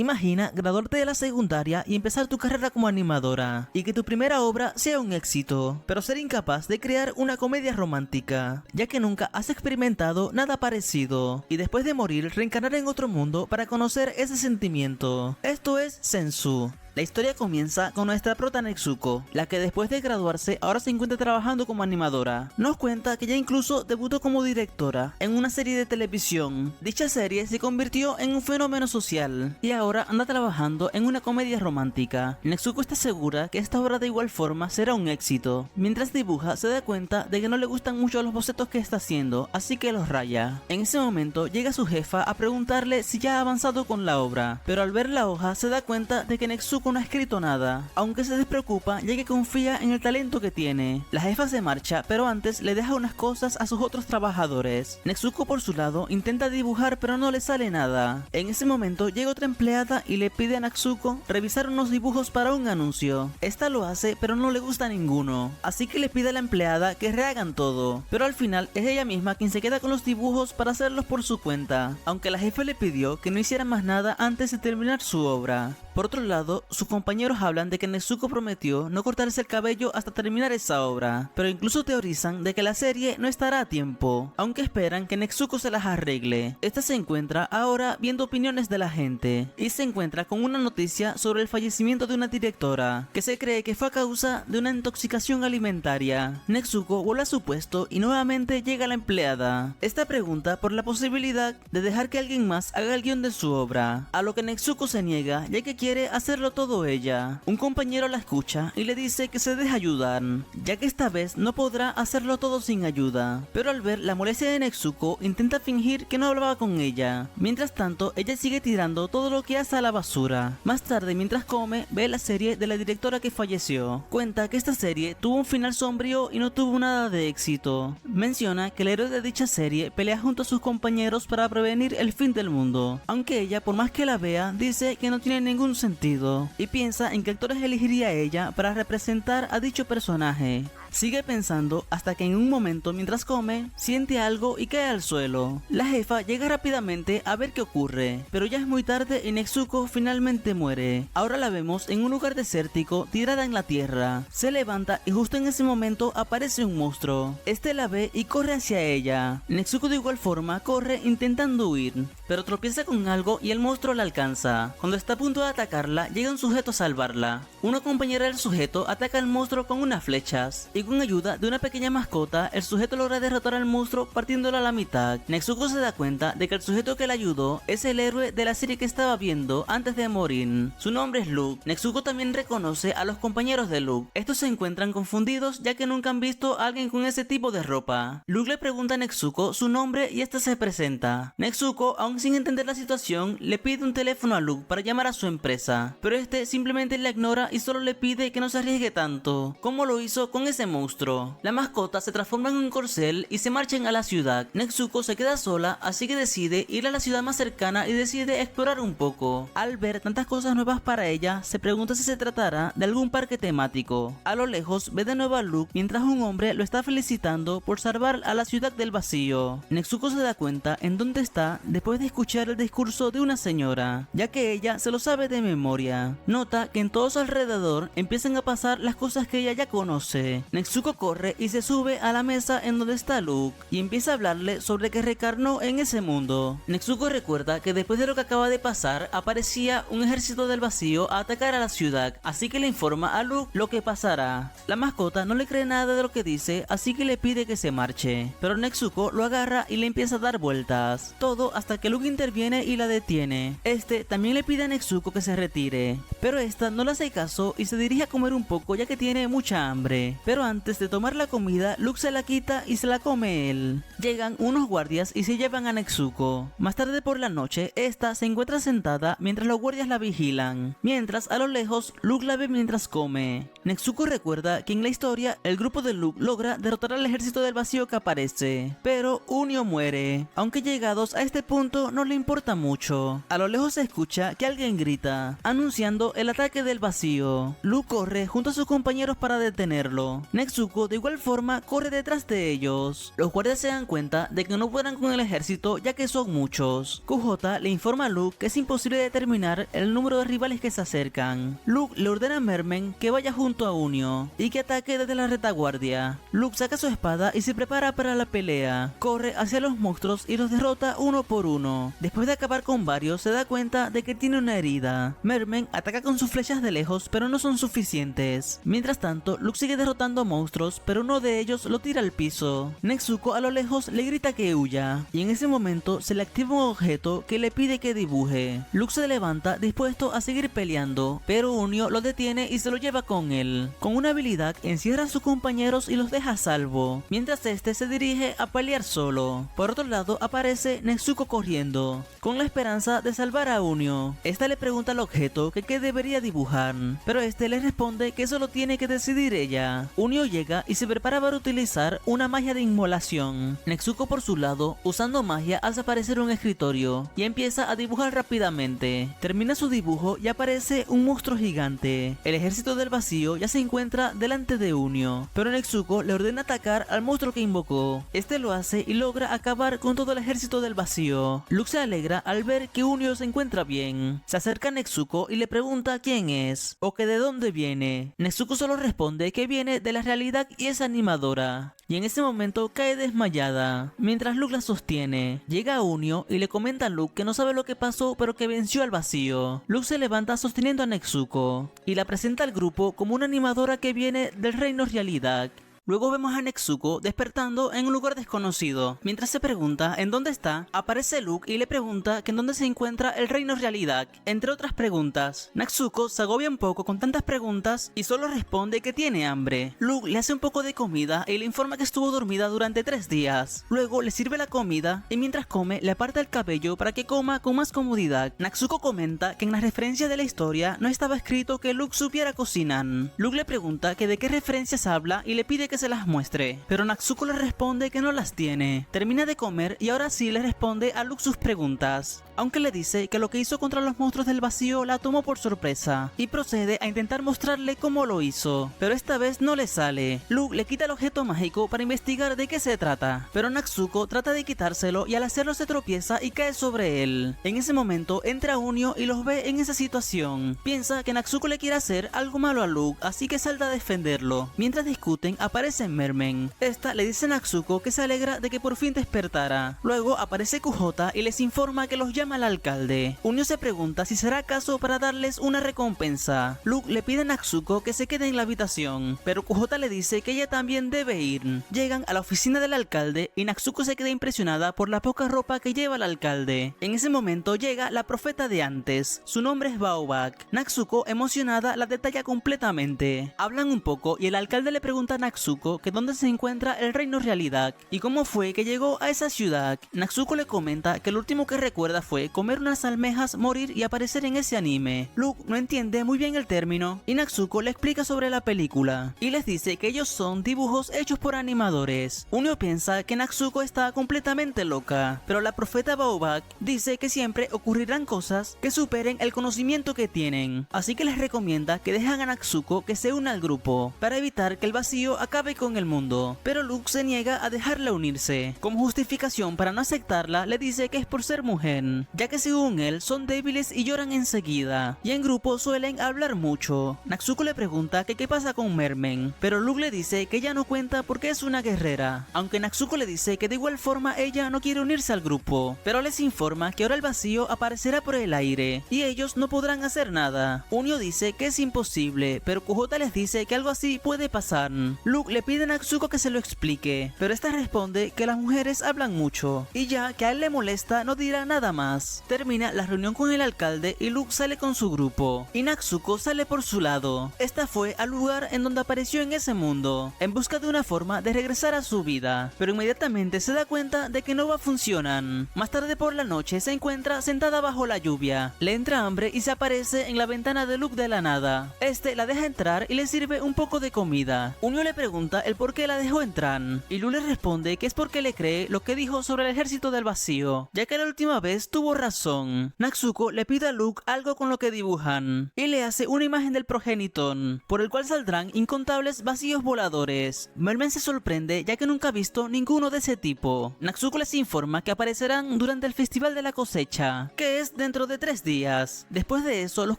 Imagina graduarte de la secundaria y empezar tu carrera como animadora, y que tu primera obra sea un éxito, pero ser incapaz de crear una comedia romántica, ya que nunca has experimentado nada parecido, y después de morir reencarnar en otro mundo para conocer ese sentimiento. Esto es Senzu. La historia comienza con nuestra prota Netsuko, la que después de graduarse ahora se encuentra trabajando como animadora. Nos cuenta que ya incluso debutó como directora en una serie de televisión. Dicha serie se convirtió en un fenómeno social y ahora anda trabajando en una comedia romántica. Netsuko está segura que esta obra de igual forma será un éxito. Mientras dibuja se da cuenta de que no le gustan mucho los bocetos que está haciendo, así que los raya. En ese momento llega su jefa a preguntarle si ya ha avanzado con la obra, pero al ver la hoja se da cuenta de que Netsuko no ha escrito nada, aunque se despreocupa ya que confía en el talento que tiene. La jefa se marcha, pero antes le deja unas cosas a sus otros trabajadores. Netsuko por su lado intenta dibujar pero no le sale nada. En ese momento llega otra empleada y le pide a Netsuko revisar unos dibujos para un anuncio. Esta lo hace pero no le gusta ninguno, así que le pide a la empleada que rehagan todo, pero al final es ella misma quien se queda con los dibujos para hacerlos por su cuenta, aunque la jefa le pidió que no hiciera más nada antes de terminar su obra. Por otro lado, sus compañeros hablan de que Netsuko prometió no cortarse el cabello hasta terminar esa obra, pero incluso teorizan de que la serie no estará a tiempo, aunque esperan que Netsuko se las arregle. Esta se encuentra ahora viendo opiniones de la gente, y se encuentra con una noticia sobre el fallecimiento de una directora, que se cree que fue a causa de una intoxicación alimentaria. Netsuko vuelve a su puesto y nuevamente llega la empleada. Esta pregunta por la posibilidad de dejar que alguien más haga el guión de su obra, a lo que Netsuko se niega ya que quiere hacerlo todo ella. Un compañero la escucha y le dice que se deje ayudar, ya que esta vez no podrá hacerlo todo sin ayuda. Pero al ver la molestia de Netsuko, intenta fingir que no hablaba con ella. Mientras tanto, ella sigue tirando todo lo que hace a la basura. Más tarde, mientras come, ve la serie de la directora que falleció. Cuenta que esta serie tuvo un final sombrío y no tuvo nada de éxito. Menciona que el héroe de dicha serie pelea junto a sus compañeros para prevenir el fin del mundo, aunque ella, por más que la vea, dice que no tiene ningún sentido y piensa en qué actores elegiría ella para representar a dicho personaje. Sigue pensando hasta que en un momento mientras come, siente algo y cae al suelo. La jefa llega rápidamente a ver qué ocurre, pero ya es muy tarde y Netsuko finalmente muere. Ahora la vemos en un lugar desértico tirada en la tierra. Se levanta y justo en ese momento aparece un monstruo. Este la ve y corre hacia ella. Netsuko de igual forma corre intentando huir, pero tropieza con algo y el monstruo la alcanza. Cuando está a punto de atacarla, llega un sujeto a salvarla. Una compañera del sujeto ataca al monstruo con unas flechas, y con ayuda de una pequeña mascota, el sujeto logra derrotar al monstruo partiéndolo a la mitad. Netsuko se da cuenta de que el sujeto que le ayudó es el héroe de la serie que estaba viendo antes de morir. Su nombre es Luke. Netsuko también reconoce a los compañeros de Luke. Estos se encuentran confundidos ya que nunca han visto a alguien con ese tipo de ropa. Luke le pregunta a Netsuko su nombre y esta se presenta. Netsuko, aún sin entender la situación, le pide un teléfono a Luke para llamar a su empresa, pero este simplemente la ignora y solo le pide que no se arriesgue tanto, como lo hizo con ese monstruo. La mascota se transforma en un corcel y se marchan a la ciudad. Netsuko se queda sola, así que decide ir a la ciudad más cercana y decide explorar un poco. Al ver tantas cosas nuevas para ella, se pregunta si se tratará de algún parque temático. A lo lejos ve de nuevo a Luke mientras un hombre lo está felicitando por salvar a la ciudad del vacío. Netsuko se da cuenta en dónde está después de escuchar el discurso de una señora, ya que ella se lo sabe de memoria. Nota que en todo su alrededor empiezan a pasar las cosas que ella ya conoce. Netsuko corre y se sube a la mesa en donde está Luke y empieza a hablarle sobre que reencarnó en ese mundo. Netsuko recuerda que después de lo que acaba de pasar aparecía un ejército del vacío a atacar a la ciudad, así que le informa a Luke lo que pasará. La mascota no le cree nada de lo que dice, así que le pide que se marche, pero Netsuko lo agarra y le empieza a dar vueltas. Todo hasta que Luke interviene y la detiene. Este también le pide a Netsuko que se retire, pero esta no le hace caso y se dirige a comer un poco ya que tiene mucha hambre. Pero antes de tomar la comida, Luke se la quita y se la come él. Llegan unos guardias y se llevan a Netsuko. Más tarde por la noche, esta se encuentra sentada mientras los guardias la vigilan, mientras a lo lejos Luke la ve mientras come. Netsuko recuerda que en la historia el grupo de Luke logra derrotar al ejército del vacío que aparece, pero Unio muere, aunque llegados a este punto no le importa mucho. A lo lejos se escucha que alguien grita, anunciando el ataque del vacío. Luke corre junto a sus compañeros para detenerlo. Netsuko de igual forma corre detrás de ellos. Los guardias se dan cuenta de que no podrán con el ejército ya que son muchos. QJ le informa a Luke que es imposible determinar el número de rivales que se acercan. Luke le ordena a Mermen que vaya junto a Unio y que ataque desde la retaguardia. Luke saca su espada y se prepara para la pelea. Corre hacia los monstruos y los derrota uno por uno. Después de acabar con varios se da cuenta de que tiene una herida. Mermen ataca con sus flechas de lejos pero no son suficientes. Mientras tanto, Luke sigue derrotando monstruos pero uno de ellos lo tira al piso. Netsuko a lo lejos le grita que huya y en ese momento se le activa un objeto que le pide que dibuje. Luke se levanta dispuesto a seguir peleando, pero Unio lo detiene y se lo lleva con él. Con una habilidad encierra a sus compañeros y los deja a salvo, mientras este se dirige a pelear solo. Por otro lado aparece Netsuko corriendo, con la esperanza de salvar a Unio. Esta le pregunta al objeto que qué debería dibujar, pero este le responde que eso lo tiene que decidir ella. Unio llega y se prepara para utilizar una magia de inmolación. Netsuko por su lado, usando magia, hace aparecer un escritorio y empieza a dibujar rápidamente. Termina su dibujo y aparece un monstruo gigante. El ejército del vacío ya se encuentra delante de Unio, pero Netsuko le ordena atacar al monstruo que invocó. Este lo hace y logra acabar con todo el ejército del vacío. Luke se alegra al ver que Unio se encuentra bien. Se acerca a Netsuko y le pregunta quién es o que de dónde viene. Netsuko solo responde que viene de la realidad y es animadora. Y en ese momento cae desmayada, mientras Luke la sostiene. Llega Unio y le comenta a Luke que no sabe lo que pasó pero que venció al vacío. Luke se levanta sosteniendo a Netsuko y la presenta al grupo como una animadora que viene del reino realidad. Luego vemos a Netsuko despertando en un lugar desconocido. Mientras se pregunta en dónde está, aparece Luke y le pregunta que en dónde se encuentra el reino realidad, entre otras preguntas. Netsuko se agobia un poco con tantas preguntas y solo responde que tiene hambre. Luke le hace un poco de comida y le informa que estuvo dormida durante 3 días. Luego le sirve la comida y mientras come le aparta el cabello para que coma con más comodidad. Netsuko comenta que en las referencias de la historia no estaba escrito que Luke supiera cocinar. Luke le pregunta que de qué referencias habla y le pide que se las muestre, pero Netsuko le responde que no las tiene. Termina de comer y ahora sí le responde a Luke sus preguntas, aunque le dice que lo que hizo contra los monstruos del vacío la tomó por sorpresa y procede a intentar mostrarle cómo lo hizo, pero esta vez no le sale. Luke le quita el objeto mágico para investigar de qué se trata, pero Netsuko trata de quitárselo y al hacerlo se tropieza y cae sobre él. En ese momento entra Unio y los ve en esa situación. Piensa que Netsuko le quiere hacer algo malo a Luke, así que salta a defenderlo. Mientras discuten aparece Mermen. Esta le dice a Netsuko que se alegra de que por fin despertara. Luego aparece QJ y les informa que los llama al alcalde. Unio se pregunta si será acaso para darles una recompensa. Luke le pide a Netsuko que se quede en la habitación, pero QJ le dice que ella también debe ir. Llegan a la oficina del alcalde y Netsuko se queda impresionada por la poca ropa que lleva el alcalde. En ese momento llega la profeta de antes. Su nombre es Baobak. Netsuko, emocionada, la detalla completamente. Hablan un poco y el alcalde le pregunta a Netsuko que dónde se encuentra el reino realidad y cómo fue que llegó a esa ciudad. Netsuko le comenta que lo último que recuerda fue comer unas almejas, morir y aparecer en ese anime. Luke no entiende muy bien el término y Netsuko le explica sobre la película y les dice que ellos son dibujos hechos por animadores. Unio piensa que Netsuko está completamente loca, pero la profeta Baobak dice que siempre ocurrirán cosas que superen el conocimiento que tienen, así que les recomienda que dejen a Netsuko que se una al grupo para evitar que el vacío acabe con el mundo, pero Luke se niega a dejarla unirse. Como justificación para no aceptarla, le dice que es por ser mujer, ya que según él son débiles y lloran enseguida, y en grupo suelen hablar mucho. Netsuko le pregunta que qué pasa con Mermen, pero Luke le dice que ella no cuenta porque es una guerrera, aunque Netsuko le dice que de igual forma ella no quiere unirse al grupo, pero les informa que ahora el vacío aparecerá por el aire, y ellos no podrán hacer nada. Unio dice que es imposible, pero QJ les dice que algo así puede pasar. Luke le pide a Netsuko que se lo explique, pero esta responde que las mujeres hablan mucho, y ya que a él le molesta no dirá nada más. Termina la reunión con el alcalde y Luke sale con su grupo, y Netsuko sale por su lado. Esta fue al lugar en donde apareció en ese mundo, en busca de una forma de regresar a su vida, pero inmediatamente se da cuenta de que no va a funcionar. Más tarde por la noche se encuentra sentada bajo la lluvia, le entra hambre y se aparece en la ventana de Luke de la nada. Este la deja entrar y le sirve un poco de comida. Unio le pregunta pregunta el por qué la dejó entrar, y Luke le responde que es porque le cree lo que dijo sobre el ejército del vacío, ya que la última vez tuvo razón. Natsuko le pide a Luke algo con lo que dibujan, y le hace una imagen del progenitor, por el cual saldrán incontables vacíos voladores. Mermen se sorprende ya que nunca ha visto ninguno de ese tipo. Natsuko les informa que aparecerán durante el festival de la cosecha, que es dentro de 3 días. Después de eso, los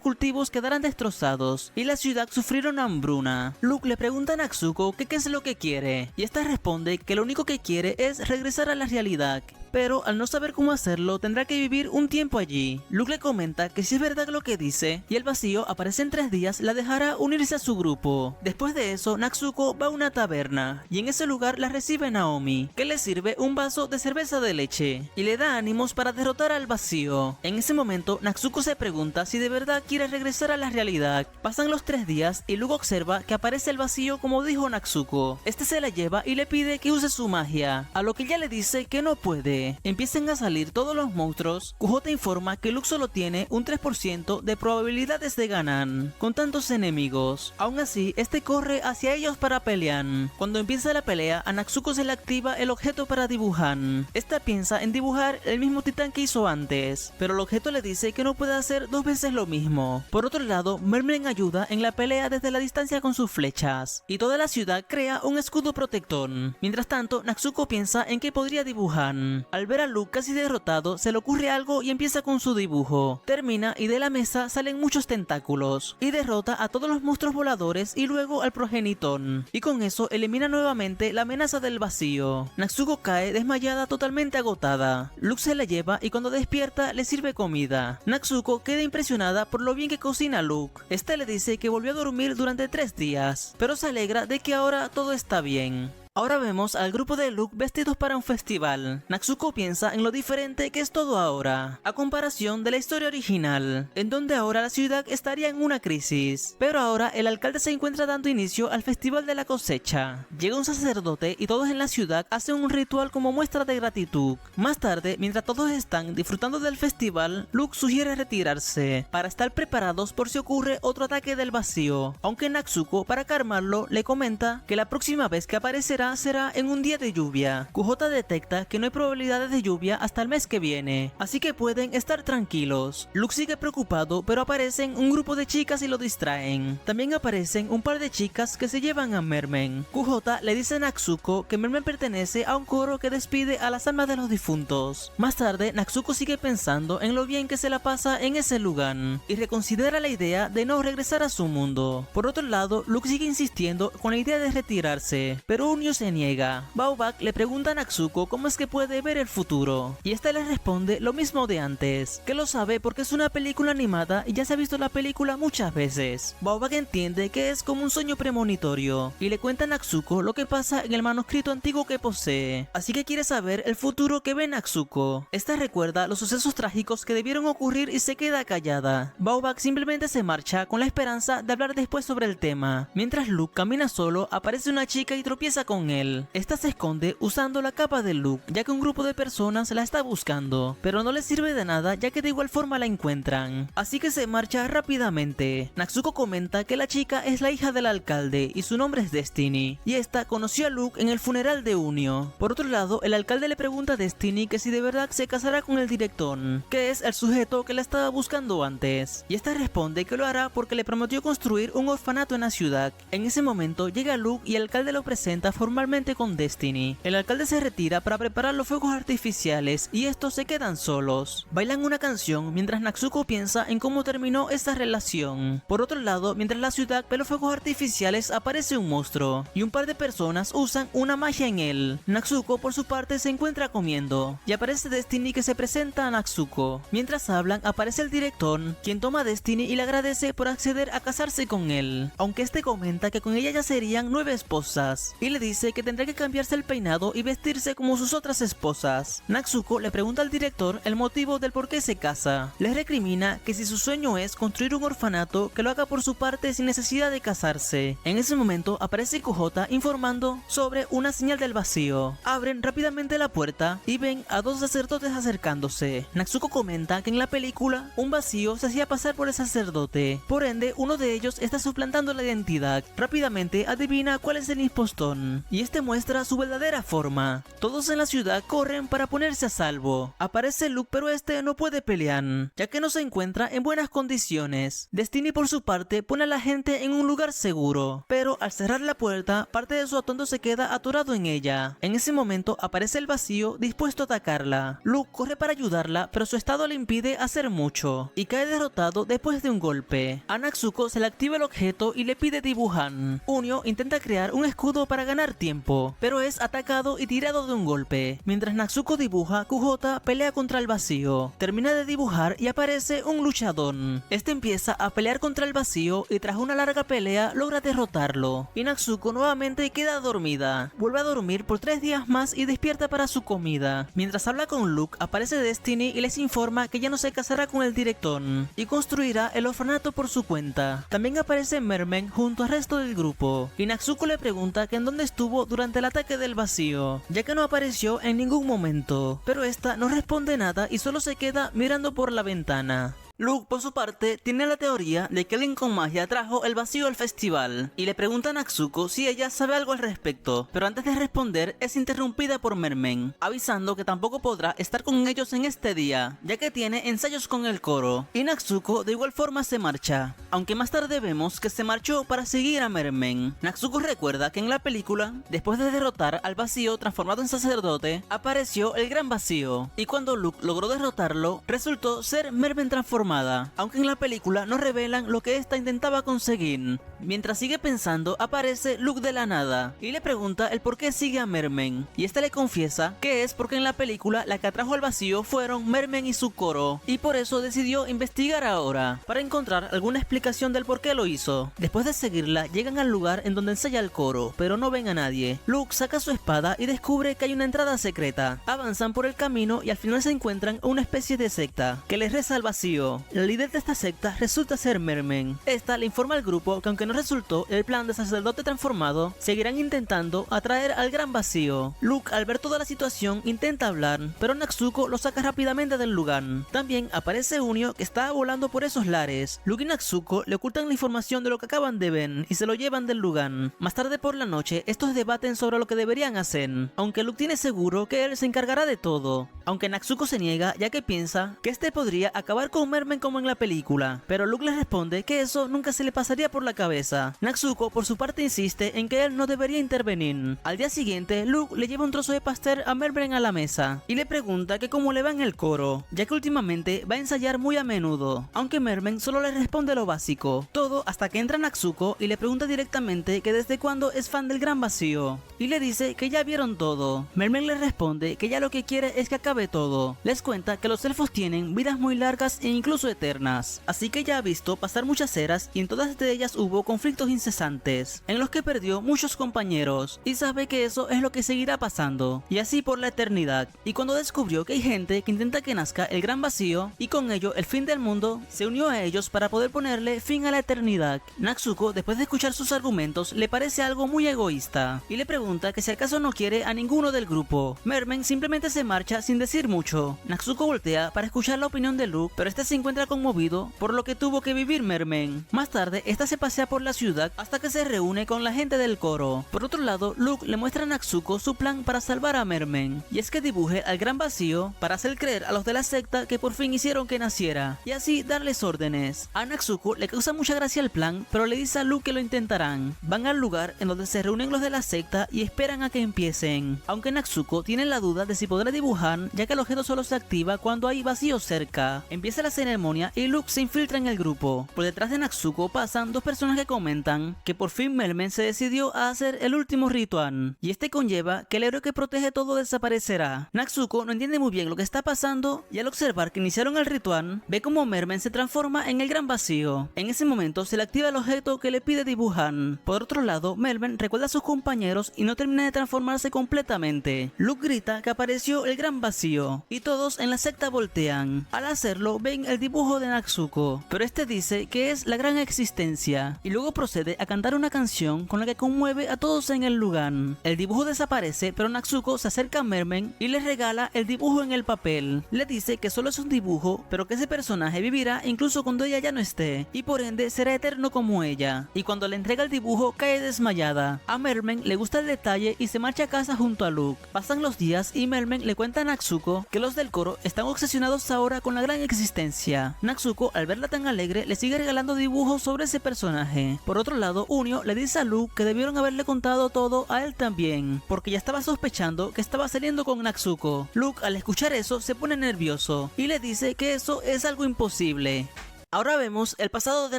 cultivos quedarán destrozados y la ciudad sufrirá una hambruna. Luke le pregunta a Natsuko que qué es lo que quiere, y esta responde que lo único que quiere es regresar a la realidad, pero al no saber cómo hacerlo tendrá que vivir un tiempo allí. Luke le comenta que si es verdad lo que dice y el vacío aparece en 3 días, la dejará unirse a su grupo. Después de eso, Natsuko va a una taberna y en ese lugar la recibe Naomi, que le sirve un vaso de cerveza de leche y le da ánimos para derrotar al vacío. En ese momento, Natsuko se pregunta si de verdad quiere regresar a la realidad. Pasan los 3 días y Luke observa que aparece el vacío como dijo Natsuko. Este se la lleva y le pide que use su magia, a lo que ella le dice que no puede. Empiezan a salir todos los monstruos. QJ informa que Luke solo tiene un 3% de probabilidades de ganar con tantos enemigos. Aún así, este corre hacia ellos para pelear. Cuando empieza la pelea, a Natsuko se le activa el objeto para dibujar. Esta piensa en dibujar el mismo titán que hizo antes, pero el objeto le dice que no puede hacer 2 veces lo mismo. Por otro lado, Mermen ayuda en la pelea desde la distancia con sus flechas, y toda la ciudad crea un escudo protector. Mientras tanto, Natsuko piensa en qué podría dibujar. Al ver a Luke casi derrotado, se le ocurre algo y empieza con su dibujo. Termina y de la mesa salen muchos tentáculos, y derrota a todos los monstruos voladores y luego al progenitor. Y con eso elimina nuevamente la amenaza del vacío. Natsuko cae desmayada, totalmente agotada. Luke se la lleva y cuando despierta le sirve comida. Natsuko queda impresionada por lo bien que cocina Luke. Este le dice que volvió a dormir durante 3 días, pero se alegra de que ahora todo está bien. Ahora vemos al grupo de Luke vestidos para un festival. Natsuko piensa en lo diferente que es todo ahora, a comparación de la historia original, en donde ahora la ciudad estaría en una crisis. Pero ahora el alcalde se encuentra dando inicio al festival de la cosecha. Llega un sacerdote y todos en la ciudad hacen un ritual como muestra de gratitud. Más tarde, mientras todos están disfrutando del festival, Luke sugiere retirarse, para estar preparados por si ocurre otro ataque del vacío, aunque Natsuko, para calmarlo, le comenta que la próxima vez que aparecerá será en un día de lluvia. QJ detecta que no hay probabilidades de lluvia hasta el mes que viene, así que pueden estar tranquilos. Luke sigue preocupado, pero aparecen un grupo de chicas y lo distraen. También aparecen un par de chicas que se llevan a Mermen. QJ le dice a Natsuko que Mermen pertenece a un coro que despide a las almas de los difuntos. Más tarde, Natsuko sigue pensando en lo bien que se la pasa en ese lugar y reconsidera la idea de no regresar a su mundo. Por otro lado, Luke sigue insistiendo con la idea de retirarse, pero Unio se niega. Baobak le pregunta a Natsuko cómo es que puede ver el futuro, y esta le responde lo mismo de antes, que lo sabe porque es una película animada y ya se ha visto la película muchas veces. Baobak entiende que es como un sueño premonitorio, y le cuenta a Natsuko lo que pasa en el manuscrito antiguo que posee, así que quiere saber el futuro que ve Natsuko. Esta recuerda los sucesos trágicos que debieron ocurrir y se queda callada. Baobak simplemente se marcha con la esperanza de hablar después sobre el tema. Mientras Luke camina solo, aparece una chica y tropieza con él. Esta se esconde usando la capa de Luke, ya que un grupo de personas la está buscando, pero no le sirve de nada ya que de igual forma la encuentran, así que se marcha rápidamente. Natsuko comenta que la chica es la hija del alcalde y su nombre es Destiny, y esta conoció a Luke en el funeral de Unio. Por otro lado, el alcalde le pregunta a Destiny que si de verdad se casará con el director, que es el sujeto que la estaba buscando antes, y esta responde que lo hará porque le prometió construir un orfanato en la ciudad. En ese momento llega Luke y el alcalde lo presenta formalmente con Destiny. El alcalde se retira para preparar los fuegos artificiales y estos se quedan solos. Bailan una canción mientras Natsuko piensa en cómo terminó esa relación. Por otro lado, mientras la ciudad ve los fuegos artificiales, aparece un monstruo y un par de personas usan una magia en él. Natsuko por su parte se encuentra comiendo y aparece Destiny que se presenta a Natsuko. Mientras hablan, aparece el director, quien toma a Destiny y le agradece por acceder a casarse con él, aunque este comenta que con ella ya serían 9 esposas y le dice dice que tendrá que cambiarse el peinado y vestirse como sus otras esposas. Natsuko le pregunta al director el motivo del por qué se casa. Le recrimina que si su sueño es construir un orfanato, que lo haga por su parte sin necesidad de casarse. En ese momento aparece Kohota informando sobre una señal del vacío. Abren rápidamente la puerta y ven a dos sacerdotes acercándose. Natsuko comenta que en la película un vacío se hacía pasar por el sacerdote, por ende uno de ellos está suplantando la identidad. Rápidamente adivina cuál es el impostón y este muestra su verdadera forma. Todos en la ciudad corren para ponerse a salvo. Aparece Luke, pero este no puede pelear, ya que no se encuentra en buenas condiciones. Destiny por su parte pone a la gente en un lugar seguro, pero al cerrar la puerta, parte de su atuendo se queda atorado en ella. En ese momento aparece el vacío dispuesto a atacarla. Luke corre para ayudarla, pero su estado le impide hacer mucho y cae derrotado después de un golpe. A Natsuko se le activa el objeto y le pide dibujar. Unio intenta crear un escudo para ganar tiempo, pero es atacado y tirado de un golpe. Mientras Natsuko dibuja, Kohota pelea contra el vacío. Termina de dibujar y aparece un luchador. Este empieza a pelear contra el vacío y tras una larga pelea logra derrotarlo. Y Natsuko nuevamente queda dormida. Vuelve a dormir por 3 días más y despierta para su comida. Mientras habla con Luke, aparece Destiny y les informa que ya no se casará con el director y construirá el orfanato por su cuenta. También aparece Mermen junto al resto del grupo. Y Natsuko le pregunta que en dónde estuvo durante el ataque del vacío, ya que no apareció en ningún momento. Pero esta no responde nada y solo se queda mirando por la ventana. Luke, por su parte, tiene la teoría de que alguien con magia trajo el vacío al festival y le pregunta a Natsuko si ella sabe algo al respecto, pero antes de responder es interrumpida por Mermen, avisando que tampoco podrá estar con ellos en este día, ya que tiene ensayos con el coro, y Natsuko de igual forma se marcha, aunque más tarde vemos que se marchó para seguir a Mermen. Natsuko recuerda que en la película, después de derrotar al vacío transformado en sacerdote, apareció el gran vacío, y cuando Luke logró derrotarlo, resultó ser Mermen transformada, aunque en la película no revelan lo que esta intentaba conseguir. Mientras sigue pensando, aparece Luke de la nada y le pregunta el por qué sigue a Mermen, y esta le confiesa que es porque en la película la que atrajo al vacío fueron Mermen y su coro, y por eso decidió investigar ahora, para encontrar alguna explicación del por qué lo hizo. Después de seguirla, llegan al lugar en donde ensaya el coro, pero no ven a nadie. Luke saca su espada y descubre que hay una entrada secreta. Avanzan por el camino y al final se encuentran una especie de secta que les reza al vacío. La líder de esta secta resulta ser Mermen. Esta le informa al grupo que aunque no resultó el plan de sacerdote transformado, seguirán intentando atraer al gran vacío. Luke, al ver toda la situación, intenta hablar, pero Natsuko lo saca rápidamente del lugar. También aparece Unio, que está volando por esos lares. Luke y Natsuko le ocultan la información de lo que acaban de ver y se lo llevan del lugar. Más tarde por la noche, estos debaten sobre lo que deberían hacer, aunque Luke tiene seguro que él se encargará de todo. Aunque Natsuko se niega, ya que piensa que este podría acabar con Mermen como en la película, pero Luke le responde que eso nunca se le pasaría por la cabeza. Natsuko por su parte insiste en que él no debería intervenir. Al día siguiente, Luke le lleva un trozo de pastel a Mermen a la mesa y le pregunta que cómo le va en el coro, ya que últimamente va a ensayar muy a menudo, aunque Mermen solo le responde lo básico. Todo hasta que entra Natsuko y le pregunta directamente que desde cuándo es fan del gran vacío, y le dice que ya vieron todo. Mermen le responde que ya lo que quiere es que acabe todo. Les cuenta que los elfos tienen vidas muy largas e incluso eternas, así que ya ha visto pasar muchas eras y en todas de ellas hubo conflictos incesantes, en los que perdió muchos compañeros, y sabe que eso es lo que seguirá pasando, y así por la eternidad. Y cuando descubrió que hay gente que intenta que nazca el gran vacío, y con ello el fin del mundo, se unió a ellos para poder ponerle fin a la eternidad. Natsuko, después de escuchar sus argumentos, le parece algo muy egoísta, y le pregunta que si acaso no quiere a ninguno del grupo. Mermen simplemente se marcha sin decir mucho. Natsuko voltea para escuchar la opinión de Luke, pero este se encuentra conmovido por lo que tuvo que vivir Mermen. Más tarde, esta se pasea por la ciudad hasta que se reúne con la gente del coro. Por otro lado, Luke le muestra a Natsuko su plan para salvar a Mermen, y es que dibuje al gran vacío para hacer creer a los de la secta que por fin hicieron que naciera, y así darles órdenes. A Natsuko le causa mucha gracia el plan, pero le dice a Luke que lo intentarán. Van al lugar en donde se reúnen los de la secta y esperan a que empiecen, aunque Natsuko tiene la duda de si podrá dibujar, ya que el objeto solo se activa cuando hay vacío cerca. Empieza la ceremonia ceremonia y Luke se infiltra en el grupo. Por detrás de Natsuko pasan dos personas que comentan que por fin Melman se decidió a hacer el último ritual, y este conlleva que el héroe que protege todo desaparecerá. Natsuko no entiende muy bien lo que está pasando y al observar que iniciaron el ritual, ve como Melman se transforma en el gran vacío. En ese momento se le activa el objeto que le pide dibujar. Por otro lado, Melman recuerda a sus compañeros y no termina de transformarse completamente. Luke grita que apareció el gran vacío y todos en la secta voltean. Al hacerlo ven el dibujo de Natsuko, pero este dice que es la gran existencia y luego procede a cantar una canción con la que conmueve a todos en el lugar. El dibujo desaparece, pero Natsuko se acerca a Melman y le regala el dibujo en el papel. Le dice que solo es un dibujo, pero que ese personaje vivirá incluso cuando ella ya no esté y por ende será eterno como ella. Y cuando le entrega el dibujo cae desmayada. A Melman le gusta el detalle y se marcha a casa junto a Luke. Pasan los días y Melman le cuenta a Natsuko que los del coro están obsesionados ahora con la gran existencia. Natsuko, al verla tan alegre, le sigue regalando dibujos sobre ese personaje. Por otro lado, Unio le dice a Luke que debieron haberle contado todo a él también, porque ya estaba sospechando que estaba saliendo con Natsuko. Luke, al escuchar eso, se pone nervioso y le dice que eso es algo imposible. Ahora vemos el pasado de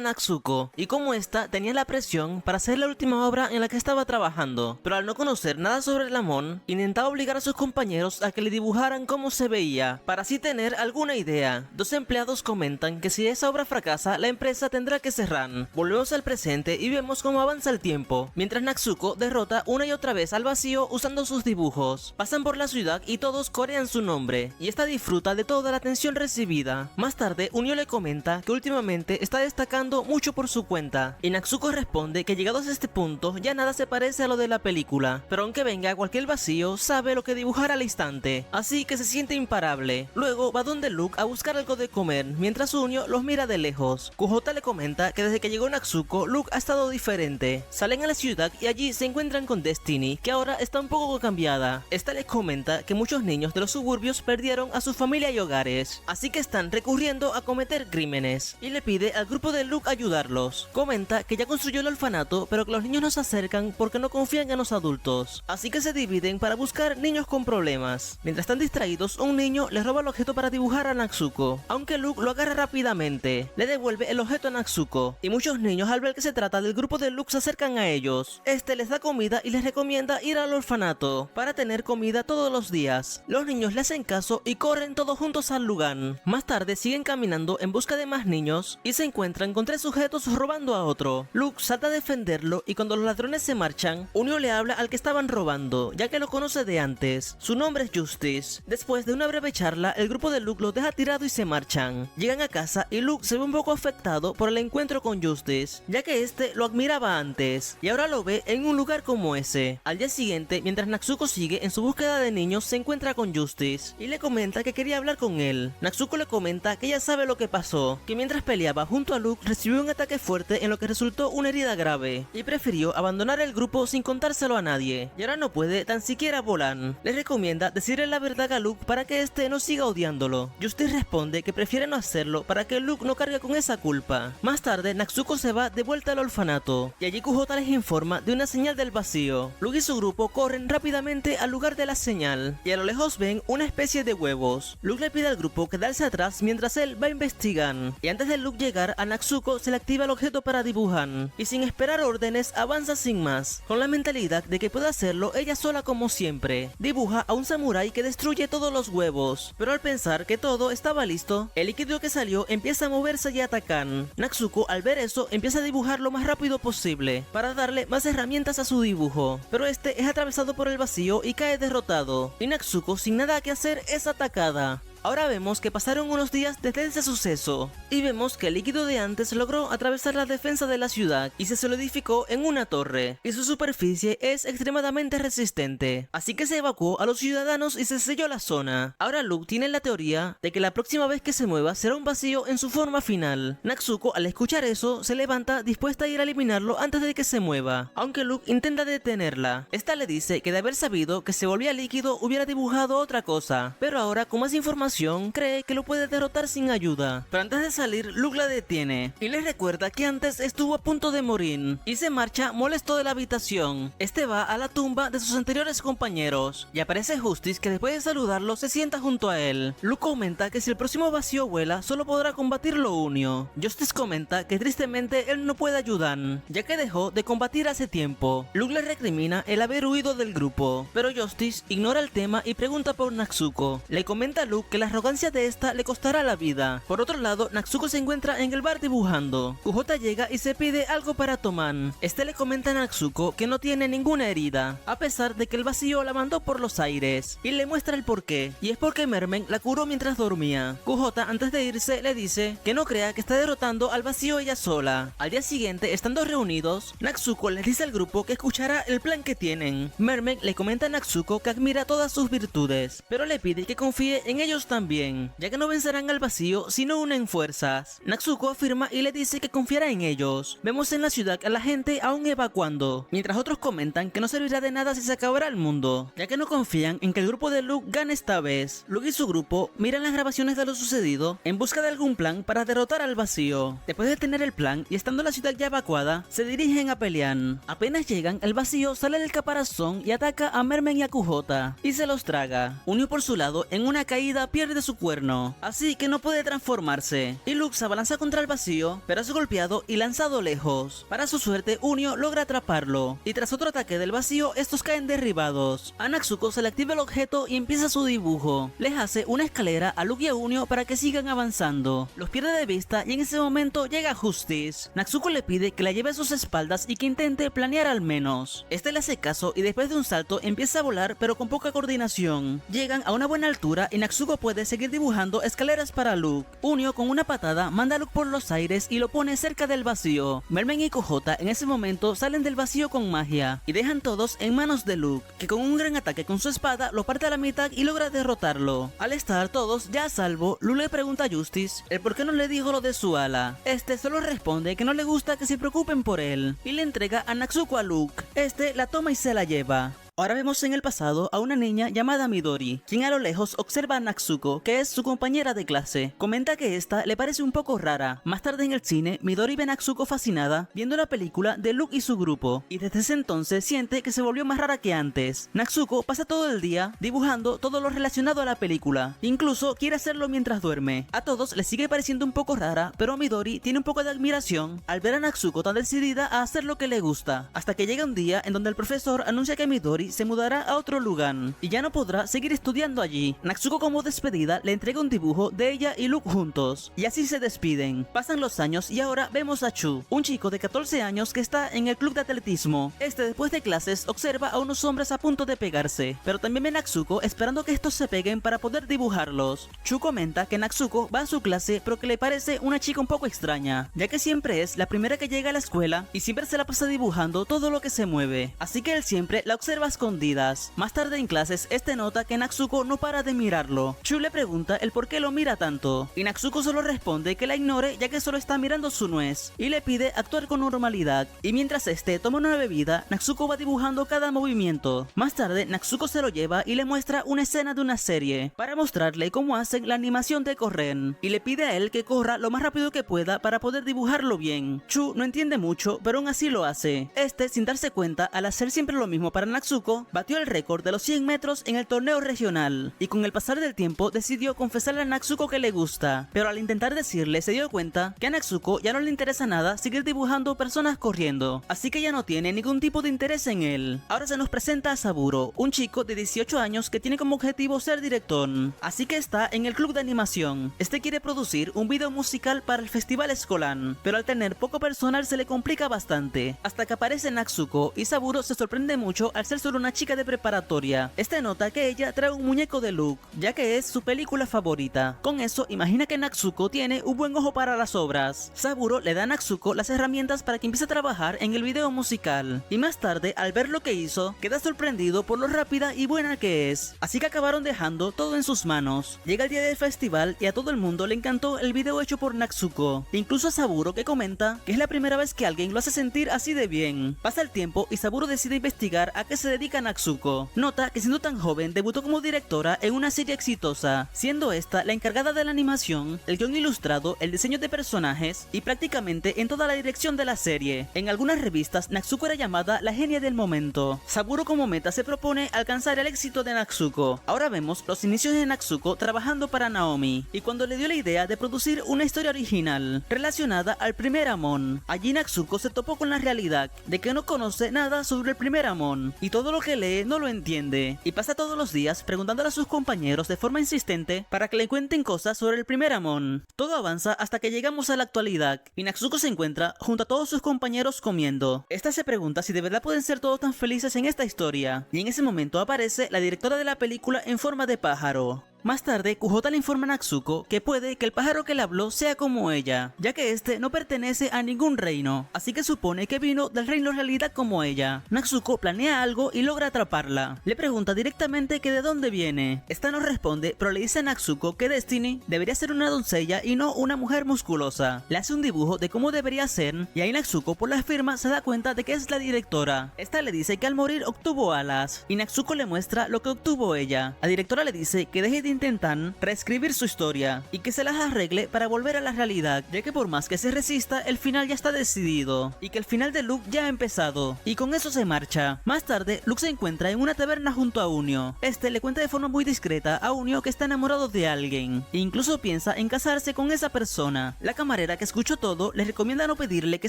Natsuko y cómo esta tenía la presión para hacer la última obra en la que estaba trabajando, pero al no conocer nada sobre el Amon, intentaba obligar a sus compañeros a que le dibujaran cómo se veía, para así tener alguna idea. Dos empleados comentan que si esa obra fracasa, la empresa tendrá que cerrar. Volvemos al presente y vemos cómo avanza el tiempo, mientras Natsuko derrota una y otra vez al vacío usando sus dibujos. Pasan por la ciudad y todos corean su nombre, y esta disfruta de toda la atención recibida. Más tarde, Unio le comenta que últimamente está destacando mucho por su cuenta, y Natsuko responde que llegados a este punto ya nada se parece a lo de la película, pero aunque venga cualquier vacío sabe lo que dibujar al instante, así que se siente imparable. Luego va donde Luke a buscar algo de comer, mientras Unio los mira de lejos. Kujota le comenta que desde que llegó Natsuko, Luke ha estado diferente. Salen a la ciudad y allí se encuentran con Destiny, que ahora está un poco cambiada. Esta les comenta que muchos niños de los suburbios perdieron a su familia y hogares, así que están recurriendo a cometer crímenes, y le pide al grupo de Luke ayudarlos. Comenta que ya construyó el orfanato, pero que los niños no se acercan porque no confían en los adultos, así que se dividen para buscar niños con problemas. Mientras están distraídos, un niño les roba el objeto para dibujar a Natsuko, aunque Luke lo agarra rápidamente. Le devuelve el objeto a Natsuko, y muchos niños al ver que se trata del grupo de Luke se acercan a ellos. Este les da comida y les recomienda ir al orfanato para tener comida todos los días. Los niños le hacen caso y corren todos juntos al lugar. Más tarde siguen caminando en busca de más niños y se encuentran con tres sujetos robando a otro. Luke salta a defenderlo y cuando los ladrones se marchan, Unio le habla al que estaban robando, ya que lo conoce de antes. Su nombre es Justice. Después de una breve charla, el grupo de Luke lo deja tirado y se marchan. Llegan a casa y Luke se ve un poco afectado por el encuentro con Justice, ya que este lo admiraba antes y ahora lo ve en un lugar como ese. Al día siguiente, mientras Natsuko sigue en su búsqueda de niños, se encuentra con Justice y le comenta que quería hablar con él. Natsuko le comenta que ya sabe lo que pasó, que mientras peleaba junto a Luke recibió un ataque fuerte en lo que resultó una herida grave y prefirió abandonar el grupo sin contárselo a nadie, y ahora no puede tan siquiera volar. Le recomienda decirle la verdad a Luke para que este no siga odiándolo. Justice responde que prefiere no hacerlo para que Luke no cargue con esa culpa. Más tarde, Natsuko se va de vuelta al orfanato y allí Kujota les informa de una señal del vacío. Luke y su grupo corren rápidamente al lugar de la señal y a lo lejos ven una especie de huevos. Luke le pide al grupo quedarse atrás mientras él va a investigar, y antes de Luke llegar a Natsuko se le activa el objeto para dibujar y sin esperar órdenes avanza sin más, con la mentalidad de que puede hacerlo ella sola como siempre. Dibuja a un samurái que destruye todos los huevos, pero al pensar que todo estaba listo, el líquido que salió empieza a moverse y a atacar. Natsuko al ver eso empieza a dibujar lo más rápido posible para darle más herramientas a su dibujo, pero este es atravesado por el vacío y cae derrotado, y Natsuko sin nada que hacer es atacada. Ahora vemos que pasaron unos días desde ese suceso, y vemos que el líquido de antes logró atravesar la defensa de la ciudad y se solidificó en una torre, y su superficie es extremadamente resistente, así que se evacuó a los ciudadanos y se selló la zona. Ahora Luke tiene la teoría de que la próxima vez que se mueva será un vacío en su forma final. Natsuko al escuchar eso se levanta dispuesta a ir a eliminarlo antes de que se mueva, aunque Luke intenta detenerla. Esta le dice que de haber sabido que se volvía líquido hubiera dibujado otra cosa, pero ahora con más información continuación cree que lo puede derrotar sin ayuda. Pero antes de salir, Luke la detiene y le recuerda que antes estuvo a punto de morir y se marcha molesto de la habitación. Este va a la tumba de sus anteriores compañeros y aparece Justice, que después de saludarlo se sienta junto a él. Luke comenta que si el próximo vacío vuela solo podrá combatirlo Unio. Justice comenta que tristemente él no puede ayudar, ya que dejó de combatir hace tiempo. Luke le recrimina el haber huido del grupo, pero Justice ignora el tema y pregunta por Natsuko. Le comenta a Luke que la arrogancia de esta le costará la vida. Por otro lado, Natsuko se encuentra en el bar dibujando. QJ llega y se pide algo para tomar. Este le comenta a Natsuko que no tiene ninguna herida, a pesar de que el vacío la mandó por los aires, y le muestra el porqué, y es porque Mermen la curó mientras dormía. QJ antes de irse le dice que no crea que está derrotando al vacío ella sola. Al día siguiente, estando reunidos, Natsuko les dice al grupo que escuchará el plan que tienen. Mermen le comenta a Natsuko que admira todas sus virtudes, pero le pide que confíe en ellos también, ya que no vencerán al vacío si no unen fuerzas. Natsuko afirma y le dice que confiará en ellos. Vemos en la ciudad a la gente aún evacuando, mientras otros comentan que no servirá de nada si se acabará el mundo, ya que no confían en que el grupo de Luke gane esta vez. Luke y su grupo miran las grabaciones de lo sucedido en busca de algún plan para derrotar al vacío. Después de tener el plan y estando la ciudad ya evacuada, se dirigen a pelear. Apenas llegan, el vacío sale del caparazón y ataca a Mermen y a QJ y se los traga. Unio por su lado, en una caída pierde su cuerno, así que no puede transformarse, y Luke se abalanza contra el vacío, pero es golpeado y lanzado lejos. Para su suerte, Unio logra atraparlo, y tras otro ataque del vacío, estos caen derribados. A Natsuko se le activa el objeto y empieza su dibujo. Les hace una escalera a Luke y a Unio para que sigan avanzando. Los pierde de vista y en ese momento llega Justice. Natsuko le pide que la lleve a sus espaldas y que intente planear al menos. Este le hace caso y después de un salto empieza a volar, pero con poca coordinación. Llegan a una buena altura y Natsuko puede seguir dibujando escaleras para Luke. Unio con una patada manda a Luke por los aires y lo pone cerca del vacío. Mermen y QJ en ese momento salen del vacío con magia y dejan todos en manos de Luke, que con un gran ataque con su espada lo parte a la mitad y logra derrotarlo. Al estar todos ya a salvo, Luke le pregunta a Justice el por qué no le dijo lo de su ala. Este solo responde que no le gusta que se preocupen por él y le entrega a Natsuko a Luke. Este la toma y se la lleva. Ahora vemos en el pasado a una niña llamada Midori, quien a lo lejos observa a Natsuko, que es su compañera de clase. Comenta que esta le parece un poco rara. Más tarde en el cine, Midori ve a Natsuko fascinada viendo la película de Luke y su grupo, y desde ese entonces siente que se volvió más rara que antes. Natsuko pasa todo el día dibujando todo lo relacionado a la película, incluso quiere hacerlo mientras duerme. A todos les sigue pareciendo un poco rara, pero Midori tiene un poco de admiración al ver a Natsuko tan decidida a hacer lo que le gusta, hasta que llega un día en donde el profesor anuncia que Midori se mudará a otro lugar y ya no podrá seguir estudiando allí. Natsuko como despedida le entrega un dibujo de ella y Luke juntos, y así se despiden. Pasan los años y ahora vemos a Chu, un chico de 14 años que está en el club de atletismo. Este después de clases observa a unos hombres a punto de pegarse, pero también ve a Natsuko esperando que estos se peguen para poder dibujarlos. Chu comenta que Natsuko va a su clase pero que le parece una chica un poco extraña, ya que siempre es la primera que llega a la escuela y siempre se la pasa dibujando todo lo que se mueve, así que él siempre la observa escondidas. Más tarde en clases, este nota que Natsuko no para de mirarlo. Chu le pregunta el por qué lo mira tanto, y Natsuko solo responde que la ignore ya que solo está mirando su nuez, y le pide actuar con normalidad. Y mientras este toma una bebida, Natsuko va dibujando cada movimiento. Más tarde, Natsuko se lo lleva y le muestra una escena de una serie, para mostrarle cómo hacen la animación de correr, y le pide a él que corra lo más rápido que pueda para poder dibujarlo bien. Chu no entiende mucho, pero aún así lo hace. Este, sin darse cuenta, al hacer siempre lo mismo para Natsuko, batió el récord de los 100 metros en el torneo regional, y con el pasar del tiempo decidió confesarle a Natsuko que le gusta, pero al intentar decirle se dio cuenta que a Natsuko ya no le interesa nada seguir dibujando personas corriendo, así que ya no tiene ningún tipo de interés en él. Ahora se nos presenta a Saburo, un chico de 18 años que tiene como objetivo ser director, así que está en el club de animación. Este quiere producir un video musical para el festival escolar, pero al tener poco personal se le complica bastante, hasta que aparece Natsuko y Saburo se sorprende mucho al ser solo una chica de preparatoria. Este nota que ella trae un muñeco de Luke, ya que es su película favorita. Con eso imagina que Natsuko tiene un buen ojo para las obras. Saburo le da a Natsuko las herramientas para que empiece a trabajar en el video musical, y más tarde al ver lo que hizo queda sorprendido por lo rápida y buena que es, así que acabaron dejando todo en sus manos. Llega el día del festival y a todo el mundo le encantó el video hecho por Natsuko, incluso a Saburo, que comenta que es la primera vez que alguien lo hace sentir así de bien. Pasa el tiempo y Saburo decide investigar a qué se dedica dedica Natsuko. Nota que siendo tan joven debutó como directora en una serie exitosa, siendo esta la encargada de la animación, el guión ilustrado, el diseño de personajes y prácticamente en toda la dirección de la serie. En algunas revistas Natsuko era llamada la genia del momento. Saburo como meta se propone alcanzar el éxito de Natsuko. Ahora vemos los inicios de Natsuko trabajando para Naomi, y cuando le dio la idea de producir una historia original relacionada al primer Amon. Allí Natsuko se topó con la realidad de que no conoce nada sobre el primer Amon y todo lo que lee no lo entiende, y pasa todos los días preguntándole a sus compañeros de forma insistente para que le cuenten cosas sobre el primer Amon. Todo avanza hasta que llegamos a la actualidad y Natsuko se encuentra junto a todos sus compañeros comiendo. Esta se pregunta si de verdad pueden ser todos tan felices en esta historia, y en ese momento aparece la directora de la película en forma de pájaro. Más tarde, Kujota le informa a Natsuko que puede que el pájaro que le habló sea como ella, ya que este no pertenece a ningún reino, así que supone que vino del reino realidad como ella. Natsuko planea algo y logra atraparla. Le pregunta directamente que de dónde viene. Esta no responde, pero le dice a Natsuko que Destiny debería ser una doncella y no una mujer musculosa. Le hace un dibujo de cómo debería ser, y ahí Natsuko por la firma se da cuenta de que es la directora. Esta le dice que al morir obtuvo alas, y Natsuko le muestra lo que obtuvo ella. La directora le dice que deje de intentan reescribir su historia y que se las arregle para volver a la realidad, ya que por más que se resista, el final ya está decidido y que el final de Luke ya ha empezado, y con eso se marcha. Más tarde, Luke se encuentra en una taberna junto a Unio. Este le cuenta de forma muy discreta a Unio que está enamorado de alguien e incluso piensa en casarse con esa persona. La camarera, que escuchó todo, le recomienda no pedirle que